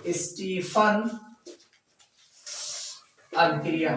Stephen अभिक्रिया।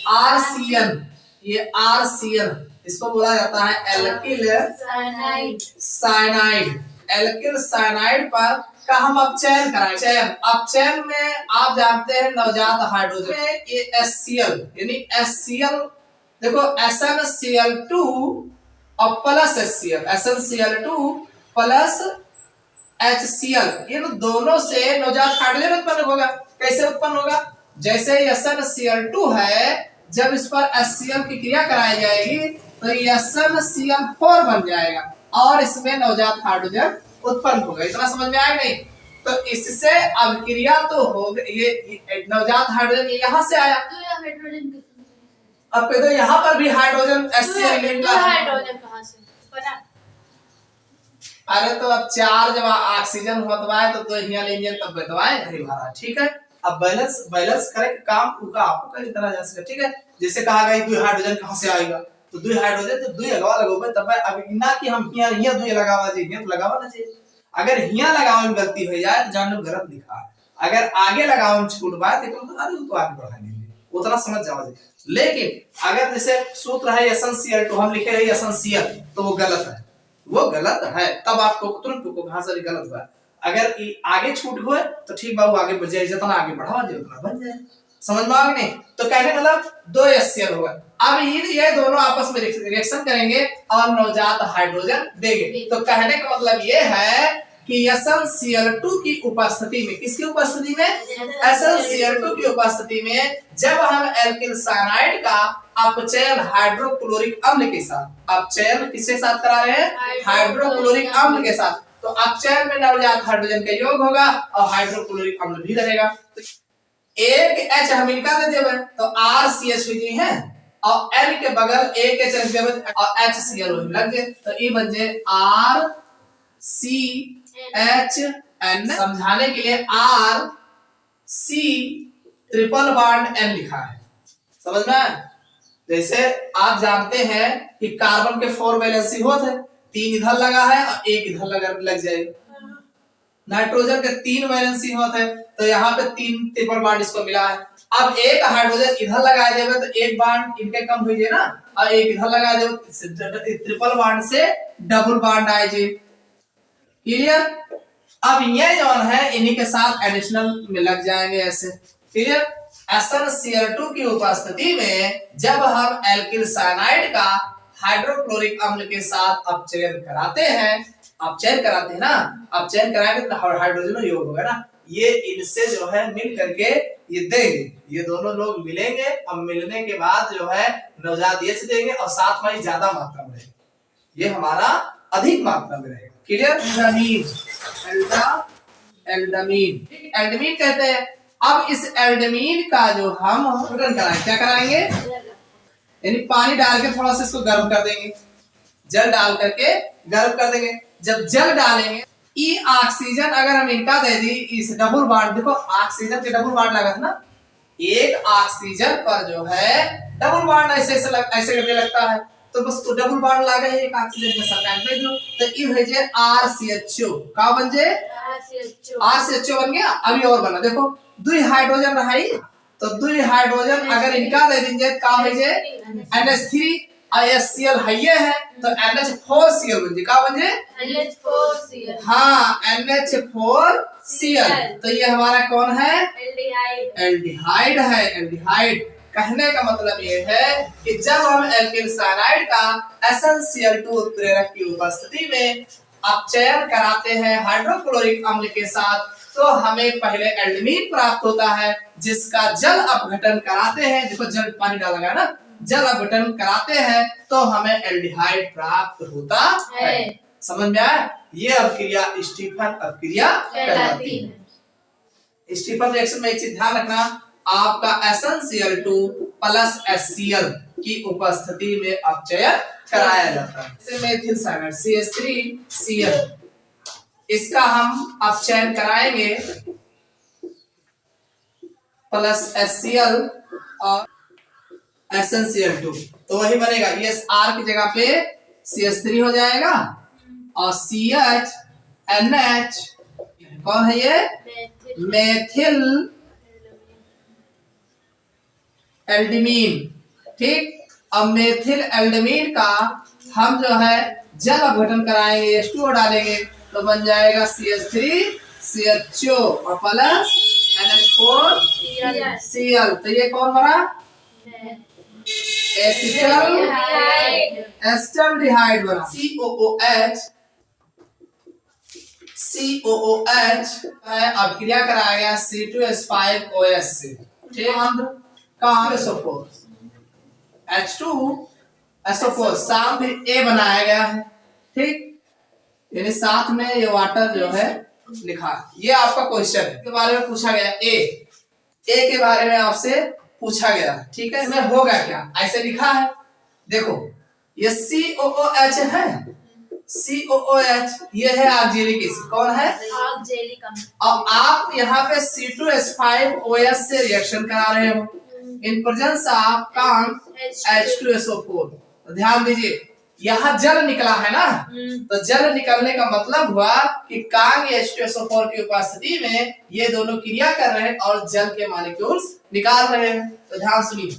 RCL, ये RCL इसको बोला जाता है एल्किल साइनाइड। एल्किल साइनाइड पर का हम अपचयन कराएं। चयन अपचयन में आप जानते हैं नवजात हाइड्रोजन में ये HCl यानी HCl देखो SnCl2 और plus HCl, SnCl2 plus HCl इन दोनों से नवजात हाइड्रोजन उत्पन्न होगा। कैसे उत्पन्न होगा? जैसे SnCl2 है, जब इस पर HCl की क्रिया कराई जाएगी तो ये SnCl4 बन जाएगा और इसमें नवजात हाइड्रोजन उत्पन्न होगा। इतना समझ में आया नहीं? तो इससे अभिक्रिया तो हो गई, ये नवजात हाइड्रोजन यहाँ से आया। अब तो यहाँ पर भी हाइड्रोजन HCl मिला। अरे तो अब 4 जब ऑक्सीजन होता है तो यहाँ लेंगे तब बतवाए नहीं भरा। ठीक है, अब बैलेंस करेक्ट काम होगा आपको कई तरह जा सके। ठीक है, जैसे कहा गया 2 हाइड्रोजन कहां से आएगा, तो 2 हाइड्रोजन तो 2 लगावा तब अब ना कि हम यहाँ 2 लगावा चाहिए तो लगावा ना चाहिए। अगर यहाँ लगावे में गलती हो जाए तो जान लो गलत लिखा है, अगर आगे लगावे में छूट पाए तो अरे तो आगे बढ़ा लेंगे, उतना समझ जाओ। लेकिन अगर जैसे सूत्र है SnCl2 हम लिखे रहे SnCl तो वो गलत है, वो गलत है, तब आपको तुरंत को कहां से गलत हुआ। अगर आगे छूट हुए तो ठीक बाबू आगे बढ़ जाए, जितना आगे बढ़ावा जाए उतना बन जाए। समझ में आ गया नहीं? तो कहने मतलब 2 HCl होगा। अब ये दोनों आपस में रिएक्शन करेंगे और नवजात हाइड्रोजन देंगे। तो कहने का मतलब ये है कि SnCl2 की उपस्थिति में, किसकी उपस्थिति में? SnCl2 की उपस्थिति में जब हम एल्किल साइनाइड का अपचयन हाइड्रोक्लोरिक अम्ल के साथ, अपचयन किसके साथ करा रहे हैं? हाइड्रोक्लोरिक अम्ल के साथ। तो अपचयन में नवजात हाइड्रोजन का योग होगा और हाइड्रोक्लोरिक अम्ल भी रहेगा। तो एक H हम इनका दे देवे तो RCH है और L के बगल एक H रख देवे और HCl लग जाए तो ये बन जाए RCHN। समझाने के लिए RC ट्रिपल बॉन्ड N लिखा है, समझ में? जैसे आप जानते हैं कि कार्बन के 4 वैलेंसी होते हैं, 3 इधर लगा है और 1 इधर लग जाएगा। नाइट्रोजन के 3 वैलेंसी होते हैं तो यहाँ पे 3 ट्रिपल बॉन्ड इसको मिला है। अब एक हाइड्रोजन इधर लगा देवे तो एक बॉन्ड इनके कम हो जाए ना, और एक इधर लगा देवे ट्रिपल बॉन्ड से डबल बॉन्ड आ जाए। क्लियर? अब ये जो है इन्हीं के साथ एडिशनल में लग जाएंगे ऐसे। क्लियर? SnCl2 की उपस्थिति में जब हम एल्किल साइनाइड का हाइड्रोक्लोरिक अम्ल के साथ अपचयन कराते हैं ना, अपचयन कराएंगे तो हाइड्रोजन योग होगा ना, ये इनसे जो है मिल करके ये देंगे, ये दोनों लोग मिलेंगे और मिलने के बाद जो है नवजात H देंगे और साथ में ज्यादा मात्रा में ये हमारा अधिक मात्रा में रहेगा। क्लियर? एल्डमीन कहते हैं। अब इस एल्डमीन का जो हम गठन कराएंगे, क्या कराएंगे? यानी पानी डाल के थोड़ा सा इसको गर्म कर देंगे, जल डाल करके गर्म कर देंगे। जब जल डालेंगे ये ऑक्सीजन अगर हम इनका दे दी इस डबल बॉन्ड, देखो ऑक्सीजन के डबल बॉन्ड लगा था ना, एक ऑक्सीजन पर जो है डबल बॉन्ड ऐसे करके लगता है तो बस तो डबल बॉन्ड लगा है एक ऑक्सीजन के साथ ऐड कर दो तो ये हो जाए RCHO। का बन जाए? RCHO बन गया। अभी और बना, देखो 2 हाइड्रोजन रहा ही तो 2 हाइड्रोजन अगर इनका दे दीजिए का हो जाए NH3 और HCl है तो NH4Cl बन जाए। का बन जाए? NH4Cl। हाँ, NH4Cl। तो ये हमारा कौन है? एल्डिहाइड है। एल्डिहाइड कहने का मतलब ये है कि जब हम एल्किल साइनाइड का SnCl2 उत्प्रेरक की उपस्थिति में अपचयन कराते हैं हाइड्रोक्लोरिक अम्ल के साथ तो हमें पहले एल्डमीन प्राप्त होता है, जिसका जल अपघटन कराते हैं, देखो जल पानी डाला गया ना, जल अपघटन कराते हैं तो हमें एल्डिहाइड प्राप्त होता है। समझ में आया? ये अपक्रिया स्टीफन अपक्रिया कहलाती है। स्टीफन रिएक्शन में एक चीज ध्यान रखना, आपका SnCl2 प्लस HCl की उपस्थिति में अपचयन कराया जाता है। जैसे मेथिल साइनाइड CH3Cl, इसका हम अपचयन कराएंगे प्लस HCl और SnCl2 तो वही बनेगा, ये R की जगह पे CH3 हो जाएगा और CH NH कौन है ये? मेथिल एल्डिमीन। ठीक, अब मेथिल एल्डिमीन का हम जो है जल अपघटन कराएंगे, H2O डालेंगे तो बन जाएगा CH3 CHO और प्लस NH4 Cl। तो ये कौन बना? एसिटल्डिहाइड बना। COOH है, अब क्रिया कराया गया C2H5OH से। ठीक, SO4 H2SO4 साथ में A बनाया गया है। ठीक, यानी साथ में ये वाटर जो है लिखा है। ये आपका क्वेश्चन है के बारे में पूछा गया। ए के बारे में आपसे पूछा गया। ठीक है, इसमें होगा क्या? ऐसे लिखा है, देखो ये COOH है, COOH ये है ऑक्सिलिक एसिड। कौन है? ऑक्सिलिक। अब आप यहाँ पे C2H5OH से रिएक्शन करा रहे हो in presence of Kong H2SO4। तो ध्यान दीजिए, यहाँ जल निकला है ना, तो जल निकलने का मतलब हुआ कि कांग H2SO4 की उपस्थिति में ये दोनों क्रिया कर रहे हैं और जल के मॉलिक्यूल्स निकाल रहे हैं। तो ध्यान सुनिए,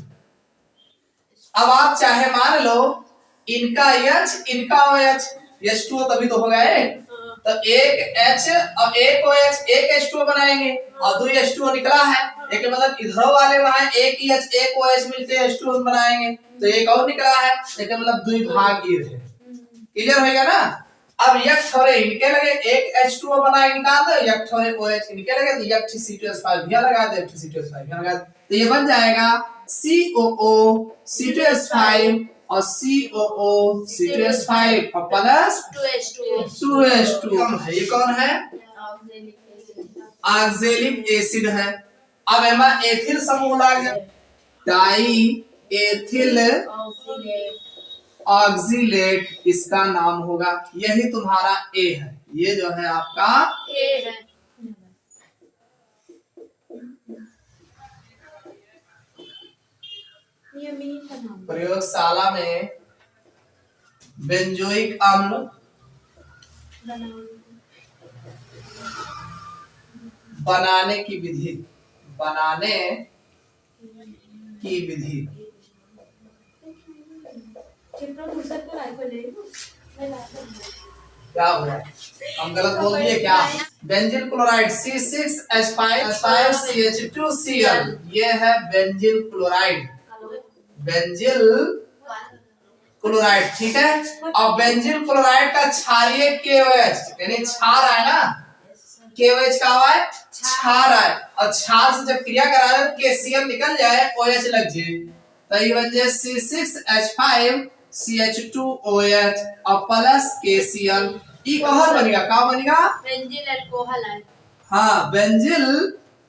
अब आप चाहे मान लो इनका H इनका OH, H2O तभी तो होगा एक, तो एक H और एक OH, एक H2O बनाएंगे और दो H2O निकला है, एक मतलब इधरों वाले वहां एक H एक OH मिलके H2O बनाएंगे, तो एक और निकला है, एक मतलब दुई भाग ईर है। क्लियर होगा ना? अब एक थोड़े इनके लगे एक H2O बना के निकाल दो, एक थोड़े OH इनके लगे तो एक C2H5 भी लगा दो, एक C2H5 भी लगा दो, तो ये बन जाएगा COO C2H5 और COO C2H5 और प्लस 2H2। ये कौन है? ऑक्सैलिक एसिड है। अब एमा एथिल समूह लग गया, डाई एथिल ऑक्सिलेट इसका नाम होगा। यही तुम्हारा A है, ये जो है आपका A है। प्रयोगशाला में बेंजोइक अम्ल बनाने की विधि क्या हो रहा है? हम गलत बोल दिए क्या? बेंजील क्लोराइड C6H5CH2Cl, ये है बेंजील क्लोराइड, बेंजील क्लोराइड। ठीक है, और बेंजील क्लोराइड का क्षारीय KOH यानी क्षार है ना, KOH का है क्षार है, और क्षार से जब क्रिया करा रहे KCl निकल जाए OH लग जाए, तो ये बन जाए C6H5CH2OH और प्लस KCl। इल्कोहल बनेगा, क्या बनेगा? बेंजील अल्कोहल है। हाँ, बेंजील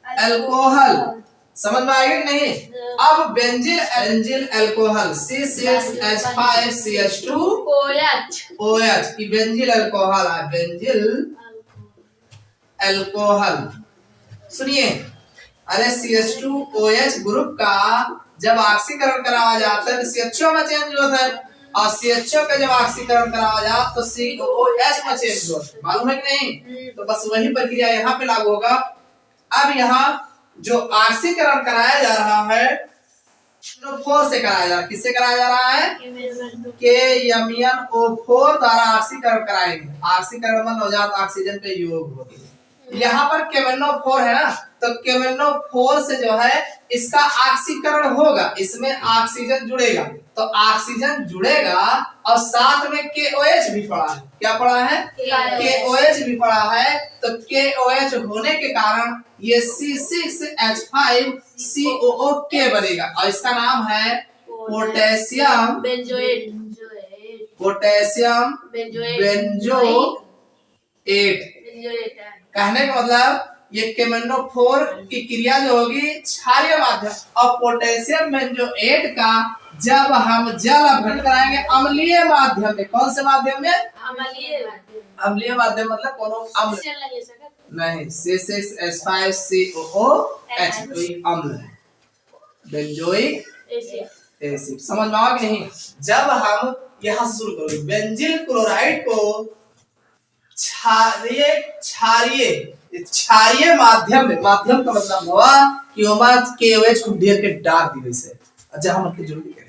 अल्कोहल। समझ में आएगा कि नहीं? अब बेंजील अल्कोहल C6H5CH2OH की बेंजील अल्कोहल है, बेंजील अल्कोहल। सुनिए, अरे CH2OH ग्रुप का जब ऑक्सीकरण कराया जाता है तो CHO में चेंज होता है, और CHO का जब ऑक्सीकरण कराया जाता तो COOH में चेंज होता है। मालूम है कि नहीं? तो बस वही प्रक्रिया यहाँ पे लागू होगा। अब यहाँ जो ऑक्सीकरण कराया जा रहा है KMnO4 से कराया जा रहा है। किससे कराया जा रहा है? KMnO4 द्वारा ऑक्सीकरण कराएंगे। ऑक्सीकरण में नवजात ऑक्सीजन पे योग होगी। यहाँ पर KMnO4 है ना, तो KMnO4 से जो है इसका ऑक्सीकरण होगा, इसमें ऑक्सीजन जुड़ेगा, तो ऑक्सीजन जुड़ेगा और साथ में KOH भी पड़ा है। क्या पड़ा है? KOH भी पड़ा है, तो KOH होने के कारण ये C6H5COOK बनेगा और इसका नाम है पोटेशियम बेंजोएट। Potassium benzoate. कहने का मतलब ये KMnO4 की क्रिया जो होगी क्षारीय माध्यम, और पोटेशियम बेंजोएट का जब हम जल अपघटन कराएंगे अम्लीय माध्यम में। कौन से माध्यम में? अम्लीय माध्यम मतलब कोनो अम्ल नहीं, C6H5COOH कोई अम्ल है, बेंजोइक एसिड। समझ में आया कि नहीं? जब हम यहाँ से शुरू करोगे। बेंजील क्लोराइड को क्षारीय माध्यम में, माध्यम का मतलब हुआ कि KOH को ढेर के डाल दी वैसे जहां हम जरूरी करें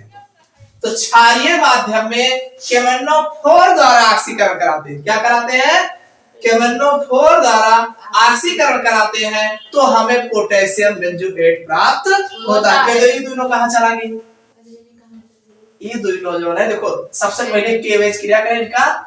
तो क्षारीय माध्यम में केमेनोफोर द्वारा ऑक्सीकरण कराते हैं। क्या कराते हैं? केमेनोफोर द्वारा ऑक्सीकरण कराते हैं तो हमें पोटेशियम बेंजोएट प्राप्त होता है। ये दोनों कहां चला गई? ये दोनों जो है देखो, सबसे पहले KOH क्रिया करें इनका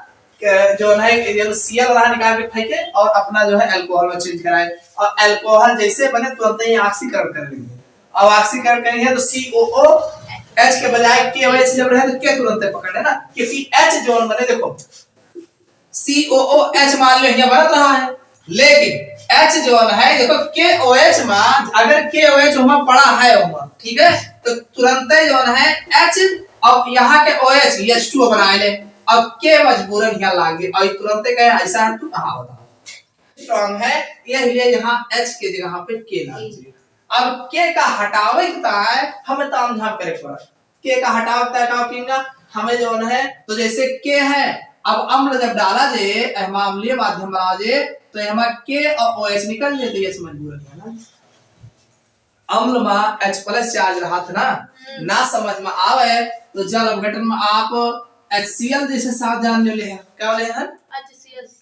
जो है Cl वाला निकाल के फेंके और अपना जो है अल्कोहल में चेंज कराए और अल्कोहल जैसे बने तुरंत ही ऑक्सीकरण कर लेंगे। अब ऑक्सीकरण करेंगे तो COOH के बजाय KOH जब रहे तो K तुरंत पकड़े ना, क्योंकि H जोन बने देखो COOH मान लो यहाँ बन रहा है, लेकिन H जोन है देखो KOH में, अगर KOH वहां पड़ा है वहां, ठीक है, तो तुरंत ही जोन है H और यहाँ के OH H2O बनाए ले। अब के मजबूरन यहाँ लागे और तुरंत कहे ऐसा है, तू कहां बताओ स्ट्रांग है, इसलिए यहाँ H के जगह पे K लाग दीजिए। अब K का हटावे होता है, हमें ताम झाम करे पड़ा। K का हटाव होता है का पिंगा हमें जो है, तो जैसे K है, अब अम्ल जब डाला जे अम्लीय माध्यम बना जे तो यहाँ K और OH निकल जे तो H मजबूरन है ना, अम्ल में H+ चार्ज रहा था ना समझ में आवे तो जल अपघटन में आप HCl जैसे साथ जान ले हैं, क्या ले हैं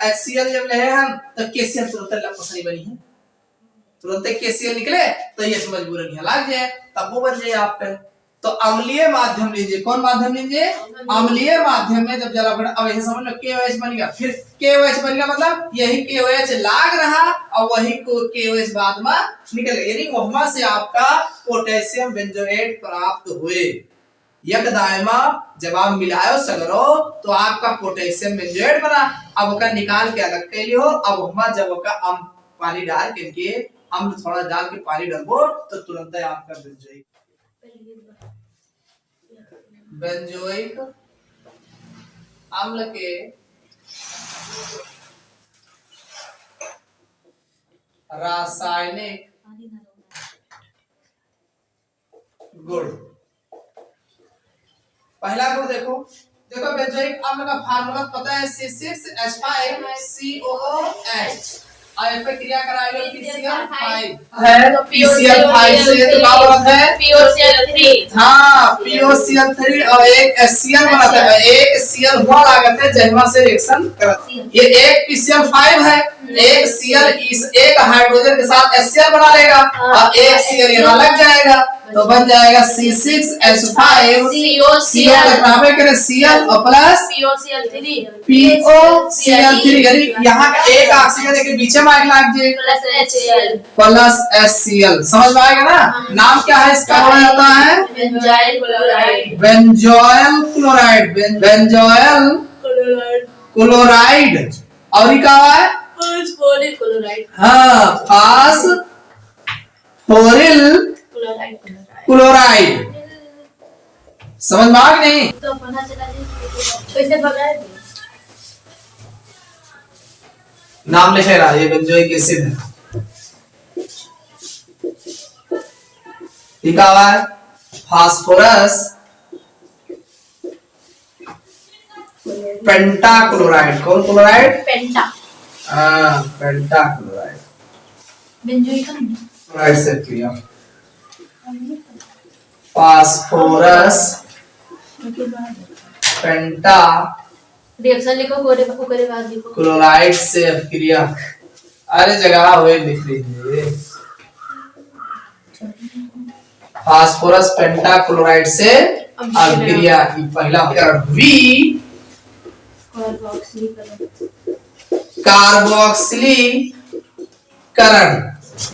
HCl जब ले हैं तो KCl तुरंत लपसनी बनी है, तुरंत KCl निकले तो ये मजबूरन यहाँ लग जाए, तब वो बन जाए आप पे। तो अम्लीय माध्यम लीजिए, कौन माध्यम लीजिए? अम्लीय माध्यम में जब जल अपघटन, अब ऐसे समझ लो KOH बन गया, फिर KOH बन गया मतलब यही KOH लाग रहा और वही को KOH बाद में निकल गया, यानी वहां से आपका पोटेशियम बेंजोएट प्राप्त हुए। एक दायमा जब आप मिलायो सगरो तो आपका पोटेशियम बेंजोएट बना। अब ओका निकाल के अलग कर लियो, अब वहां जब ओका पानी डाल के अम्ल थोड़ा डाल के पानी डालबो तो तुरंत ही आपका बेंजोइक अम्ल के रासायनिक गुण। पहला गुण देखो बेंजोइक अम्ल का फार्मूला पता है C6H5COOH और पे क्रिया कराएंगे PCl5 है, तो PCl5 से तो क्या बनता है POCl3। हां POCl3 और एक HCl बनाता है, एक Cl हुआ लागत है जहमा से रिएक्शन करता है। ये एक PCl5 है, एक Cl इस एक हाइड्रोजन के साथ HCl बना लेगा और एक Cl यहां लग जाएगा तो बन जाएगा C6H5 CO करें Cl और प्लस POCl3 यानी यहाँ का एक ऑक्सीजन के बीच में लग जाए प्लस HCl। समझ में आएगा ना? नाम क्या है इसका? हो जाता है बेंजोइल क्लोराइड और ये क्या है? हाँ फास्फोरिल क्लोराइड। समझ में आ गई नहीं? तो पता चला कैसे भगाए नाम लिखे रहा ये बेंजोइक एसिड है। ठीक है, फास्फोरस पेंटाक्लोराइड। कौन क्लोराइड? पेंटा। हाँ पेंटाक्लोराइड बेंजोइक क्लोराइड से क्लियर। फास्फोरस पेंटा रिएक्शन लिखो ओकरे बाद लिखो क्लोराइड से अभिक्रिया। अरे जगह हुए लिख लीजिए फास्फोरस पेंटाक्लोराइड से अभिक्रिया की पहला V कार्बोक्सिलीकरण।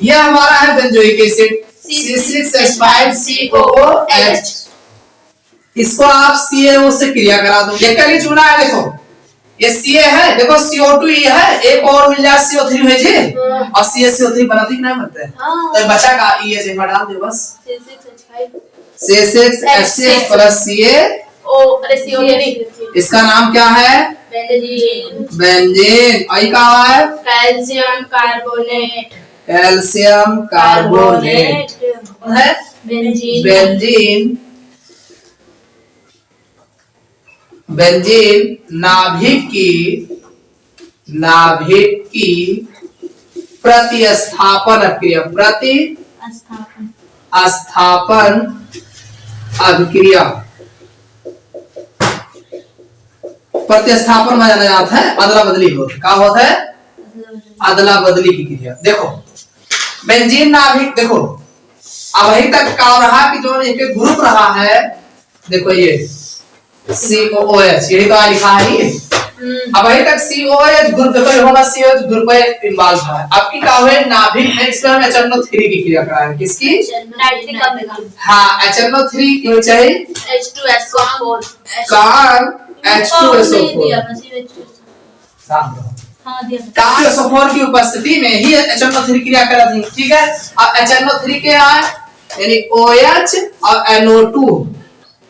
यह हमारा है बेंजोइक एसिड C6H5COOH। इसको आप CaO से क्रिया करा दो। ये कली चुना है देखो, ये Ca है, देखो CO2 ये है, एक और मिल जाए CO3 है जी और CaCO3 बनाती कि नहीं बनते हैं तो बचा का ये जमा डाल दो बस C6H6 प्लस CaO। अरे CO3 इसका नाम क्या है? बेंजीन। और क्या है? कैल्शियम कार्बोनेट है बेंजीन। बेंजीन नाभिक की प्रतिस्थापन अभिक्रिया, प्रतिस्थापन अभिक्रिया, प्रतिस्थापन में जाना जाता है अदला बदली होता है। क्या होता है? अदला बदली की क्रिया। देखो बेंजीन नाभिक, देखो अब अभी तक क्या रहा कि जो एक ग्रुप रहा है, देखो ये COOH, यही तो लिखा है ये। अब अभी तक COOH ग्रुप, देखो होगा COOH ग्रुप में इन्वॉल्व है। अब की क्या हुए नाभिक है, इसमें हम HNO3 की क्रिया कराएं। किसकी? हाँ HNO3 क्यों चाहिए? H2SO4 SO4 की उपस्थिति में ही HNO3 क्रिया करा थी। ठीक है, अब HNO3 के आए यानी OH और NO2,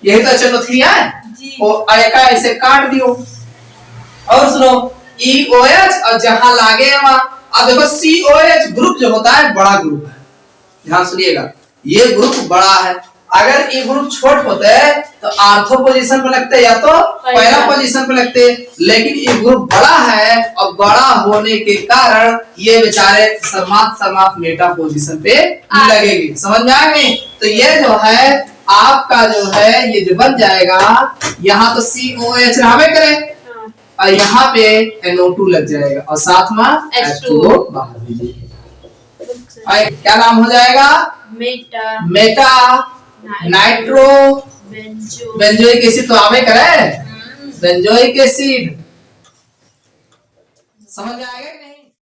यही तो HNO3 है। और ऐसे काट दियो और सुनो EOH और जहां लागे वहां। अब देखो COH ग्रुप जो होता है बड़ा ग्रुप है, ध्यान सुनिएगा, ये ग्रुप बड़ा है। अगर ये ग्रुप छोट होते तो आर्थो पोजीशन पे लगते या तो पहला पोजीशन पे लगते, लेकिन ये ग्रुप बड़ा है और बड़ा होने के कारण ये बेचारे समाप्त मेटा पोजीशन पे लगेगी। समझ में आया नहीं? तो ये जो है आपका जो है ये जो बन जाएगा, यहाँ तो COH रहबे करे और यहाँ पे NO2 लग जाएगा और साथ में H2O बाहर दीजिए। क्या नाम हो जाएगा? मेटा नाइट्रो बेंजोइक एसिड तो आवे करे, बेंजोइक एसिड। समझ में आएगा?